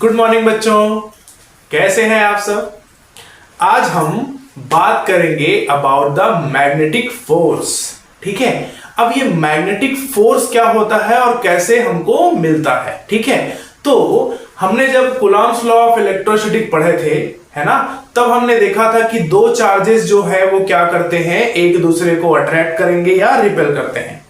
Good morning बच्चों, कैसे हैं आप सब। आज हम बात करेंगे अबाउट द मैग्नेटिक फोर्स। ठीक है, अब ये मैग्नेटिक फोर्स क्या होता है और कैसे हमको मिलता है। ठीक है, तो हमने जब कूलॉम्स लॉ ऑफ इलेक्ट्रोस्टैटिक पढ़े थे, है ना, तब हमने देखा था कि दो चार्जेस जो है वो क्या करते हैं, एक दूसरे को अट्रैक्ट करेंगे या रिपेल करते हैं।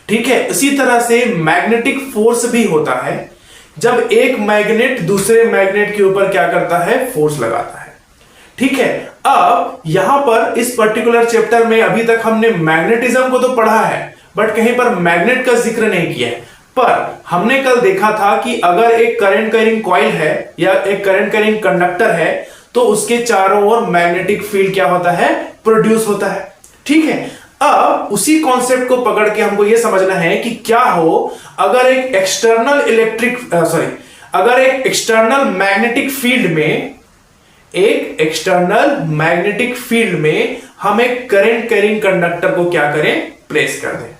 ठीक है, इसी तरह से मैग्नेटिक फोर्स भी होता है जब एक मैग्नेट दूसरे मैग्नेट के ऊपर क्या करता है, फोर्स लगाता है। ठीक है, अब यहां पर इस पर्टिकुलर चैप्टर में अभी तक हमने मैग्नेटिज्म को तो पढ़ा है, बट कहीं पर मैग्नेट का जिक्र नहीं किया है। पर हमने कल देखा था कि अगर एक करंट कैरिंग कॉइल है या एक करंट कैरिंग कंडक्टर है तो उसके चारों ओर मैग्नेटिक फील्ड क्या होता है, प्रोड्यूस होता है। ठीक है, अब उसी कॉन्सेप्ट को पकड़ के हमको यह समझना है कि क्या हो अगर एक एक्सटर्नल मैग्नेटिक फील्ड में हम एक करंट कैरिंग कंडक्टर को क्या करें, प्लेस कर दें।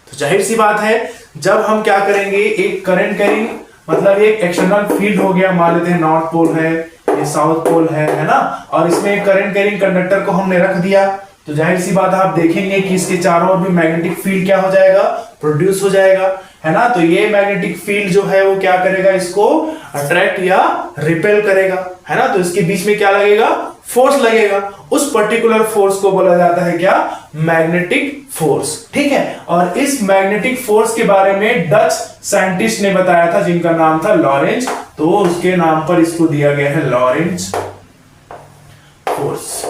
तो जाहिर सी बात है, जब हम क्या करेंगे, एक करंट कैरिंग मतलब एक एक्सटर्नल फील्ड हो गया, मान लेते हैं नॉर्थ पोल है, ये साउथ पोल है ना, और इसमें एक करंट कैरिंग कंडक्टर को हमने रख दिया, तो जाहिर सी बात है आप देखेंगे कि इसके चारों ओर भी मैग्नेटिक फील्ड क्या हो जाएगा, प्रोड्यूस हो जाएगा, है ना। तो ये मैग्नेटिक फील्ड जो है वो क्या करेगा, इसको अट्रैक्ट या रिपेल करेगा, है ना। तो इसके बीच में क्या लगेगा, फोर्स लगेगा। उस पर्टिकुलर फोर्स को बोला जाता है क्या, मैग्नेटिक फोर्स। ठीक है, और इस मैग्नेटिक फोर्स के बारे में डच साइंटिस्ट ने बताया था जिनका नाम था लॉरेंज, तो उसके नाम पर इसको दिया गया है लॉरेंज फोर्स।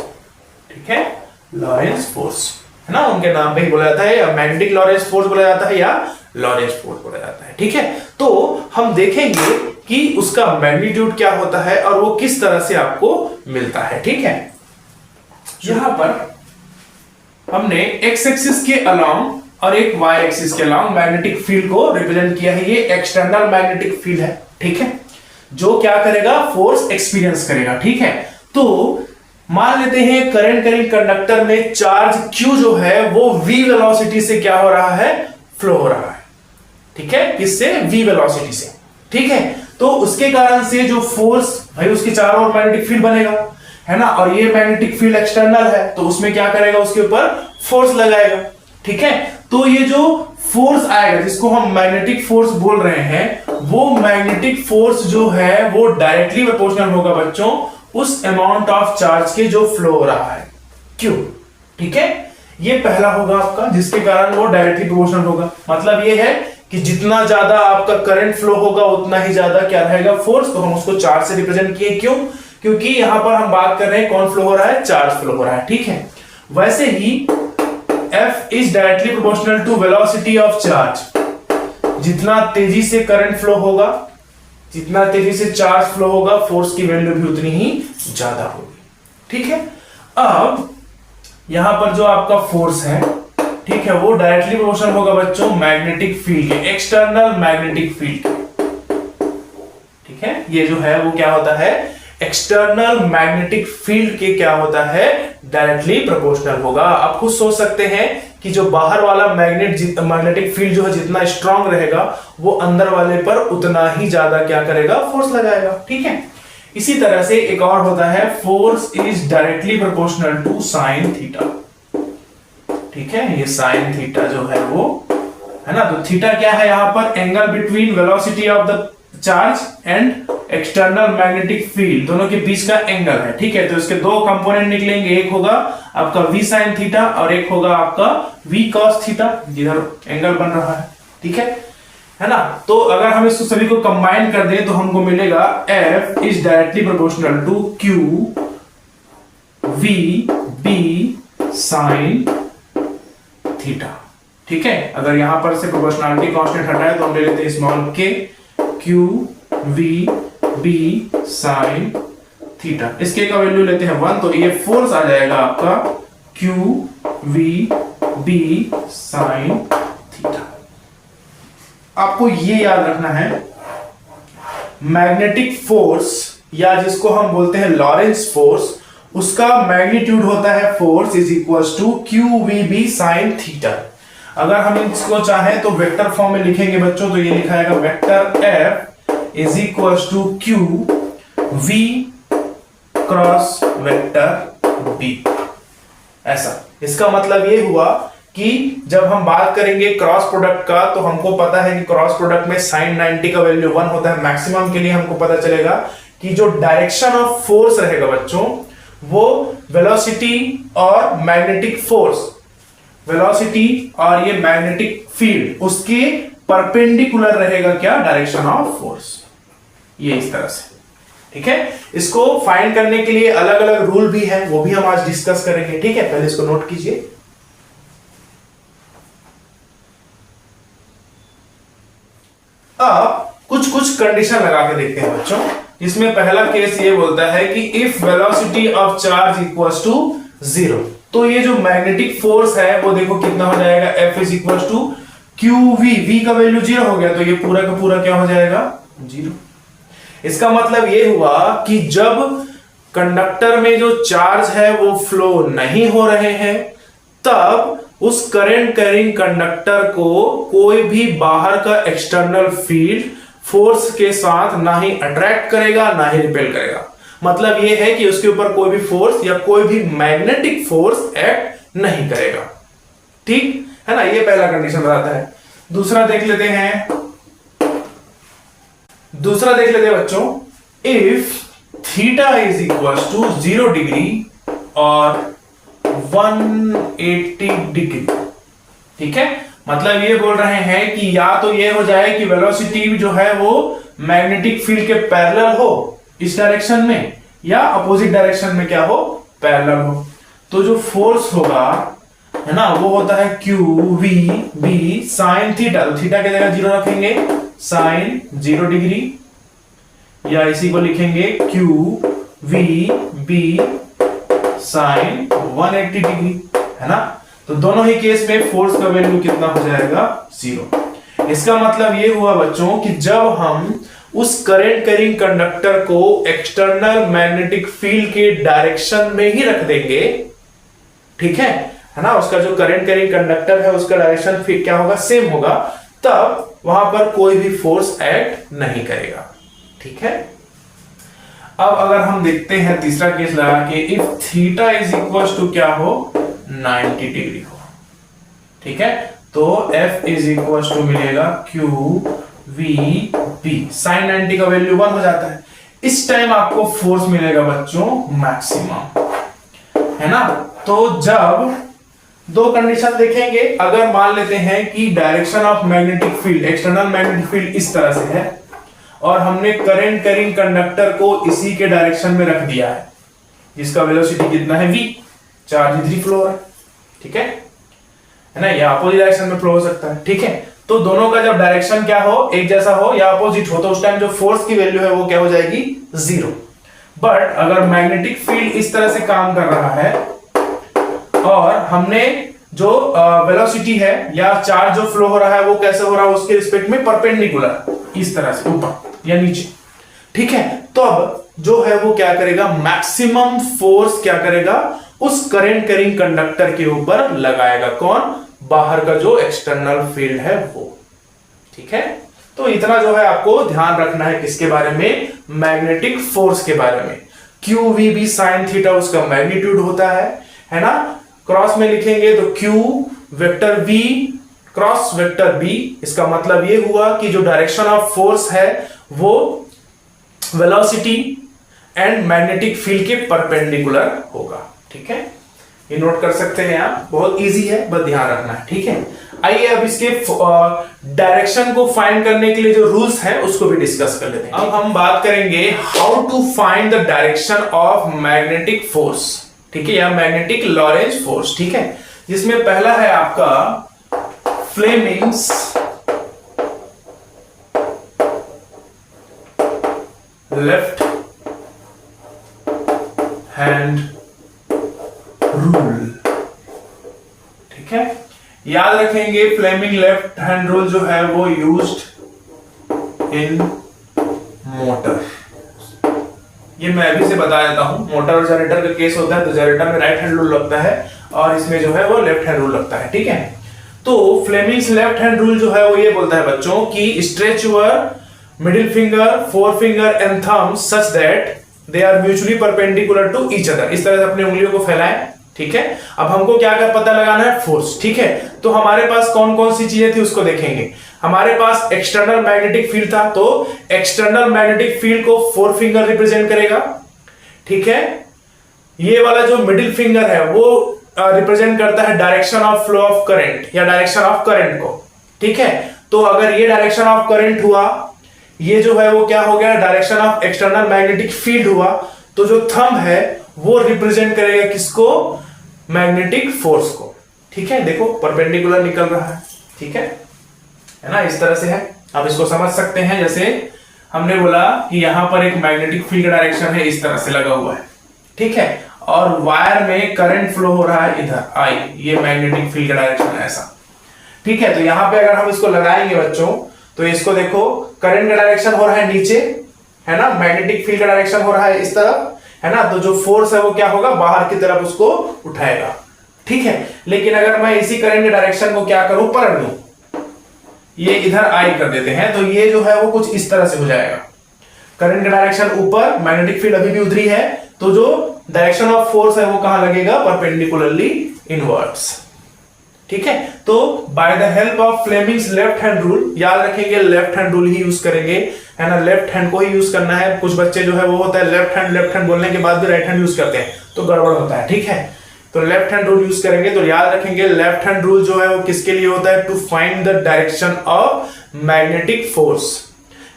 ठीक है, लॉरेंज फोर्स, है ना, उनके नाम पे ही बोला जाता है, या मैग्नेटिक लॉरेंज फोर्स बोला जाता है या लॉरेंज फोर्स बोला जाता है। ठीक है, तो हम देखेंगे कि उसका मैग्नीट्यूड क्या होता है और वो किस तरह से आपको मिलता है। ठीक है, यहां पर हमने एक्स एक्सिस के अलोंग और एक वाई एक्सिस के अलोंग मैग्नेटिक फील्ड को रिप्रेजेंट किया है। ये एक्सटर्नल मैग्नेटिक फील्ड है, ठीक है, जो क्या करेगा, फोर्स एक्सपीरियंस करेगा। ठीक है, तो मान लेते हैं करंट कैरिंग कंडक्टर में चार्ज Q जो है वो v वेलोसिटी से क्या हो रहा है, फ्लो हो रहा है। ठीक है, किससे, v वेलोसिटी से। ठीक है, तो उसके कारण से जो फोर्स, भाई उसके चारों ओर मैग्नेटिक फील्ड बनेगा, है ना, और ये मैग्नेटिक फील्ड एक्सटर्नल है तो उसमें क्या करेगा, उसके ऊपर फोर्स लगाएगा। ठीक है, तो ये जो फोर्स आएगा जिसको हम मैग्नेटिक फोर्स बोल रहे हैं, वो मैग्नेटिक फोर्स जो है वो डायरेक्टली प्रोपोर्शनल होगा बच्चों उस अमाउंट ऑफ चार्ज के जो फ्लो हो रहा है, क्यों। ठीक है, ये पहला होगा आपका, जिसके कारण वो डायरेक्टली प्रोपोर्शनल होगा। मतलब ये है कि जितना ज्यादा आपका करंट फ्लो होगा उतना ही ज्यादा क्या रहेगा, फोर्स। तो हम उसको चार्ज से रिप्रेजेंट किए, क्यों, क्योंकि यहां पर हम बात कर रहे हैं कौन फ्लो हो रहा है, चार्ज फ्लो हो रहा है। ठीक है, वैसे ही F is directly proportional to velocity of charge. जितना तेजी से करंट फ्लो होगा, जितना तेजी से चार्ज फ्लो होगा, फोर्स की वैल्यू भी उतनी ही ज्यादा होगी। ठीक है, अब यहां पर जो आपका फोर्स है, ठीक है, वो डायरेक्टली प्रोपोर्शनल होगा बच्चों मैग्नेटिक फील्ड के, एक्सटर्नल मैग्नेटिक फील्ड के। ठीक है, ये जो है वो क्या होता है, एक्सटर्नल मैग्नेटिक फील्ड के क्या होता है, डायरेक्टली प्रोपोर्शनल होगा। आप खुद सोच सकते हैं कि जो बाहर वाला मैग्नेटिक फील्ड जो है जितना स्ट्रांग रहेगा, वो अंदर वाले पर उतना ही ज्यादा क्या करेगा, फोर्स लगाएगा। ठीक है, इसी तरह से एक और होता है, force is directly proportional to sine theta. ठीक है, ये साइन थीटा जो है वो, है ना, तो थीटा क्या है, यहां पर angle between velocity of the charge and external magnetic field, दोनों के बीच का एंगल है। ठीक है, तो इसके दो कंपोनेंट निकलेंगे, एक होगा आपका v sin थीटा और एक होगा आपका v cos थीटा, जिधर एंगल बन रहा है। ठीक है ना, तो अगर हम इसको सभी को कंबाइन कर दें तो हमको मिलेगा F is directly proportional to Q v b sin theta. ठीक है, अगर यहां पर से प्रोपोर्शनलिटी कांस्टेंट हटाए तो हम ले लेते हैं small k Q v b sin theta, इसके का वैल्यू लेते हैं 1, तो ये फोर्स आ जाएगा आपका Q v b sin theta. आपको ये याद रखना है, मैग्नेटिक फोर्स या जिसको हम बोलते हैं लॉरेंज फोर्स, उसका मैग्नीट्यूड होता है force is equals to Q v b sin theta. अगर हम इसको चाहें तो वेक्टर फॉर्म में लिखेंगे बच्चों, तो ये लिखा जाएगा vector F is equal to Q V cross vector B. ऐसा इसका मतलब ये हुआ कि जब हम बात करेंगे क्रॉस प्रोडक्ट का, तो हमको पता है कि क्रॉस प्रोडक्ट में sin 90 का वैल्यू 1 होता है। मैक्सिमम के लिए हमको पता चलेगा कि जो डायरेक्शन ऑफ फोर्स रहेगा बच्चों, वो वेलोसिटी और मैग्नेटिक फोर्स, वेलोसिटी और ये मैग्नेटिक फील्ड, उसके परपेंडिकुलर रहेगा क्या, डायरेक्शन ऑफ फोर्स। ये इस तरह से, ठीक है। इसको फाइंड करने के लिए अलग अलग रूल भी है, वो भी हम आज डिस्कस करेंगे, ठीक है। पहले इसको नोट कीजिए। अब कुछ कुछ कंडीशन लगा के देखते हैं बच्चों। इसमें पहला केस ये बोलता है कि if velocity of charge equals to 0, तो ये जो मैग्नेटिक फोर्स है वो देखो कितना हो जाएगा, F is equals to Q V. V का वैल्यू 0 हो गया, तो ये पूरा का पूरा क्या हो जाएगा, 0। इसका मतलब ये हुआ कि जब कंडक्टर में जो चार्ज है वो फ्लो नहीं हो रहे हैं, तब उस करंट कैरिंग कंडक्टर को कोई भी बाहर का एक्सटर्नल फील्ड फोर्स के साथ ना ही अट्रैक्ट करेगा ना ही रिपेल करेगा। मतलब यह है कि उसके ऊपर कोई भी फोर्स या कोई भी मैग्नेटिक फोर्स एक्ट नहीं करेगा, ठीक है ना। ये पहला कंडीशन बताता है। दूसरा देख लेते हैं बच्चों, if theta is equal to 0 degree और 180 डिग्री, ठीक है। मतलब ये बोल रहे हैं कि या तो ये हो जाए कि वेलोसिटी जो है वो मैग्नेटिक फील्ड के पैरेलल हो इस डायरेक्शन में, या अपोजिट डायरेक्शन में क्या हो, पैरेलल हो। तो जो फोर्स होगा है ना, वो होता है Q V B sine theta. तो थीटा की जगह 0 रखेंगे, साइन 0 डिग्री, या इसी को लिखेंगे Q V B sine 180 degree, है ना। तो दोनों ही केस में फोर्स का वैल्यू कितना हो जाएगा, 0। इसका मतलब ये हुआ बच्चों कि जब हम उस करंट कैरिंग कंडक्टर को एक्सटर्नल मैग्नेटिक फील्ड के डायरेक्शन में ही रख देंगे, ठीक है ना, उसका जो करंट कैरिंग कंडक्टर है उसका डायरेक्शन फिर क्या होगा, सेम होगा, तब वहां पर कोई भी फोर्स एक्ट नहीं करेगा, ठीक है। अब अगर हम देखते हैं तीसरा केस लगा के, if theta is equal to क्या हो, 90 डिग्री हो, ठीक है। तो F इज इक्वल टू मिलेगा क्यू वी बी, साइन 90 का वैल्यू 1 हो जाता है। इस टाइम आपको फोर्स मिलेगा बच्चों मैक्सिमम, है ना। तो जब दो कंडीशन देखेंगे, अगर मान लेते हैं कि direction of magnetic field, external magnetic field इस तरह से है और हमने करंट कैरिंग कंडक्टर को इसी के डायरेक्शन में रख दिया है, जिसका वेलोसिटी कितना है, v, चार्ज इधर फ्लो है, ठीक है ना, या अपोजिट डायरेक्शन में फ्लो हो सकता है, ठीक है। तो दोनों का जब डायरेक्शन क्या हो, एक जैसा हो या अपोजिट हो, तो उस टाइम जो फोर्स की वैल्यू है वो क्या हो जाएगी, 0। बट अगर मैग्नेटिक फील्ड इस तरह से काम कर रहा है और हमने जो वेलोसिटी है या चार्ज जो फ्लो हो रहा है वो कैसे हो रहा है, उसके रिस्पेक्ट में परपेंडिकुलर, इस तरह से ऊपर या नीचे, ठीक है। तो अब जो है वो क्या करेगा, मैक्सिमम फोर्स क्या करेगा, उस करंट कैरिंग कंडक्टर के ऊपर लगाएगा, कौन, बाहर का जो एक्सटर्नल फील्ड है वो, ठीक है। तो इतना जो है आपको ध्यान रखना है किसके बारे में, मैग्नेटिक फोर्स के बारे में। Q V B sine theta उसका मैग्नीट्यूड होता है ना। क्रॉस में लिखेंगे तो Q vector V cross vector B, इसका मतलब ये हुआ कि जो डायरेक्शन ऑफ फोर्स है वो वेलोसिटी एंड मैग्नेटिक फील्ड के परपेंडिकुलर होगा, ठीक है। ये नोट कर सकते हैं आप, बहुत इजी है, बस ध्यान रखना है, ठीक है। आइए अब इसके डायरेक्शन को फाइंड करने के लिए जो रूल्स हैं उसको भी डिस्कस कर लेते हैं। अब हम बात करेंगे how to find the direction of magnetic force, ठीक है, या मैग्नेटिक लॉरेंज फोर्स, ठीक है। जिसमें पहला है आपका फ्लेमिंग्स लेफ्ट हैंड रूल, ठीक है। याद रखेंगे फ्लेमिंग लेफ्ट हैंड रूल जो है वो यूज्ड इन मोटर, ये मैं अभी से बता देता हूं। मोटर और जनरेटर का केस होता है तो जनरेटर में राइट हैंड रूल लगता है और इसमें जो है वो लेफ्ट हैंड रूल लगता है, ठीक है। तो फ्लेमिंग्स लेफ्ट हैंड रूल जो है वो ये बोलता है बच्चों कि stretch your middle finger, forefinger and thumb such that they are mutually perpendicular to each other. इस तरह से अपनी उंगलियों को फैलाएं, ठीक है। अब हमको क्या क्या पता लगाना है, फोर्स, ठीक है। तो हमारे पास कौन कौन सी चीजें थी उसको देखेंगे। हमारे पास एक्सटर्नल मैग्नेटिक फील्ड था, तो एक्सटर्नल मैग्नेटिक फील्ड को फोर फिंगर रिप्रेजेंट करेगा, ठीक है। ये वाला जो मिडिल फिंगर है वो रिप्रेजेंट करता है direction of flow of current या डायरेक्शन ऑफ करंट को, ठीक है। तो अगर ये डायरेक्शन ऑफ करंट हुआ, ये जो है वो क्या हो गया, direction of external magnetic field हुआ, तो जो थंब है वो रिप्रेजेंट करेगा किसको, मैग्नेटिक फोर्स को, ठीक है। देखो परपेंडिकुलर निकल रहा है, ठीक है ना, इस तरह से है। आप इसको समझ सकते हैं, जैसे हमने बोला कि यहां पर एक मैग्नेटिक फील्ड डायरेक्शन है, इस तरह से लगा हुआ है, ठीक है, और वायर में करंट फ्लो हो रहा है इधर आई, ये मैग्नेटिक फील्ड का डायरेक्शन है ऐसा, ठीक है। तो यहां पे अगर हम इसको लगाएंगे बच्चों, तो इसको देखो करंट का डायरेक्शन हो रहा है नीचे, है ना, मैग्नेटिक फील्ड का डायरेक्शन हो रहा है इस तरफ, है ना। तो जो फोर्स है वो क्या होगा, बाहर की तरफ उसको उठाएगा, ठीक है। लेकिन अगर मैं इसी करंट के डायरेक्शन को क्या करूं, पलट दूं, ये इधर आई कर देते हैं, तो ये जो है वो कुछ इस तरह से हो जाएगा। करंट का डायरेक्शन ऊपर, मैग्नेटिक फील्ड अभी भी उधर ही है, तो जो डायरेक्शन ऑफ फोर्स है वो कहां लगेगा, परपेंडिकुलरली इनवर्ड्स, ठीक है। तो by the help of Fleming's left hand rule, याद रखेंगे लेफ्ट हैंड रूल ही यूज करेंगे, है ना, लेफ्ट हैंड को ही यूज करना है। कुछ बच्चे जो है वो होता है लेफ्ट हैंड बोलने के बाद भी राइट हैंड यूज करते हैं, तो गड़बड़ होता है, ठीक है। तो लेफ्ट हैंड रूल यूज करेंगे, तो याद रखेंगे लेफ्ट हैंड रूल जो है वो किसके लिए होता है, to find the direction of magnetic force,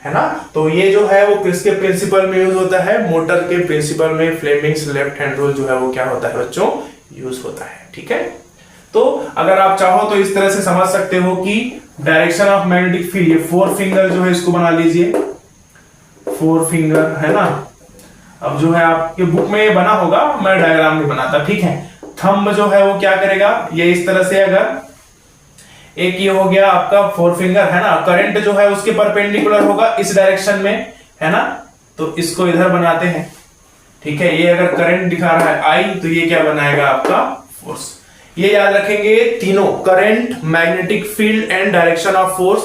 है ना। तो ये जो है वो किसके प्रिंसिपल में यूज होता है, मोटर के प्रिंसिपल में फ्लेमिंग्स लेफ्ट हैंड रूल जो है वो क्या होता है बच्चों, यूज होता है, ठीक है। तो अगर आप चाहो तो इस तरह से समझ सकते हो कि डायरेक्शन ऑफ मैग्नेटिक फील्ड, ये फोर फिंगर जो है इसको बना लीजिए, फोर फिंगर, है ना। अब जो है आपके बुक में ये बना होगा, मैं डायग्राम में बनाता, ठीक है। थंब जो है वो क्या करेगा, ये इस तरह से, अगर एक ये हो गया आपका फोर फिंगर, है ना, करंट जो है उसके परपेंडिकुलर होगा इस डायरेक्शन में, है ना, तो इसको इधर बनाते हैं, ठीक है। ये अगर करंट दिखा रहा है आई, तो ये क्या बनाएगा आपका फोर्स। ये याद रखेंगे, तीनों current, magnetic field and direction of force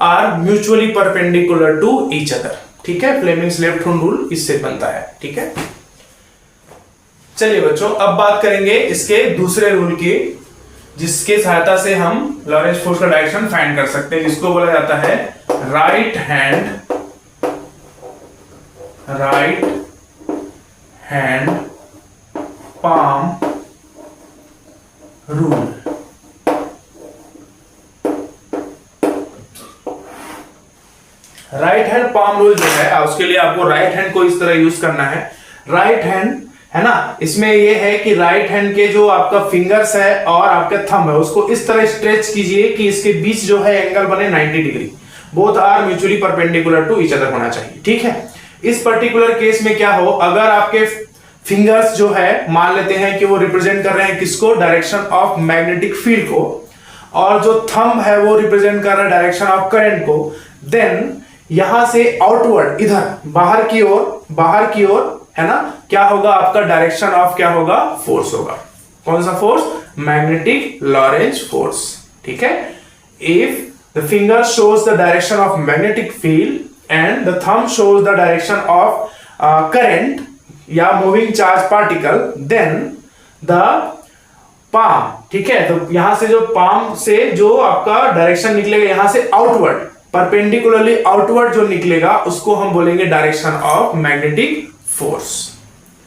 are mutually perpendicular to each other, ठीक है। फ्लेमिंग्स लेफ्ट हैंड रूल इससे बनता है, ठीक है। चलिए बच्चों, अब बात करेंगे इसके दूसरे रूल की, जिसके सहायता से हम लॉरेंस फोर्स का डायरेक्शन फाइंड कर सकते हैं, जिसको बोला जाता है right hand palm rule. Right hand palm rule जो है, उसके लिए आपको राइट हैंड को इस तरह यूज करना है। राइट हैंड, है ना, इसमें ये है कि राइट हैंड के जो आपका फिंगर्स है और आपका थंब है उसको इस तरह स्ट्रेच कीजिए कि इसके बीच जो है एंगल बने 90 degree, both are mutually perpendicular to each other होना चाहिए, ठीक है। इस पर्टिकुलर केस में क्या हो, अगर आपके फिंगर्स जो है मान लेते हैं कि वो रिप्रेजेंट कर रहे हैं किसको, डायरेक्शन ऑफ मैग्नेटिक फील्ड को, और जो थंब है वो रिप्रेजेंट कर रहा है डायरेक्शन ऑफ करंट को, देन यहां से आउटवर्ड, इधर बाहर की ओर, है ना, क्या होगा आपका डायरेक्शन ऑफ, क्या होगा, फोर्स होगा। कौन सा फोर्स, मैग्नेटिक लॉरेंज फोर्स, ठीक है। If the finger shows the direction of magnetic field and the thumb shows the direction of current या moving charge particle, then the palm, ठीक है। तो यहां से जो पाम से जो आपका डायरेक्शन निकलेगा, यहां से आउटवर्ड, परपेंडिकुलरली आउटवर्ड जो निकलेगा, उसको हम बोलेंगे डायरेक्शन ऑफ मैग्नेटिक फोर्स,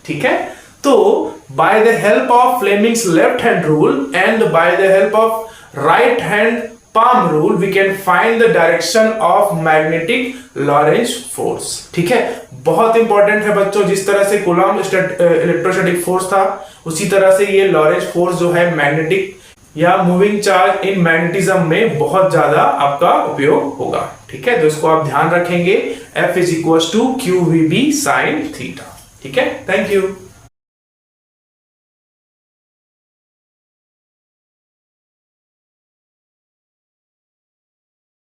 ठीक है। तो by the help of Fleming's left hand rule and by the help of right hand palm rule we can find the direction of magnetic Lorentz force, ठीक है। बहुत इंपॉर्टेंट है बच्चों, जिस तरह से कूलॉम इलेक्ट्रोस्टैटिक फोर्स था, उसी तरह से ये लॉरेंज फोर्स जो है मैग्नेटिक या मूविंग चार्ज इन मैग्नेटिज्म में बहुत ज्यादा आपका उपयोग होगा, ठीक है। तो इसको आप ध्यान रखेंगे, F = QVB sin थीटा, ठीक है। Thank you.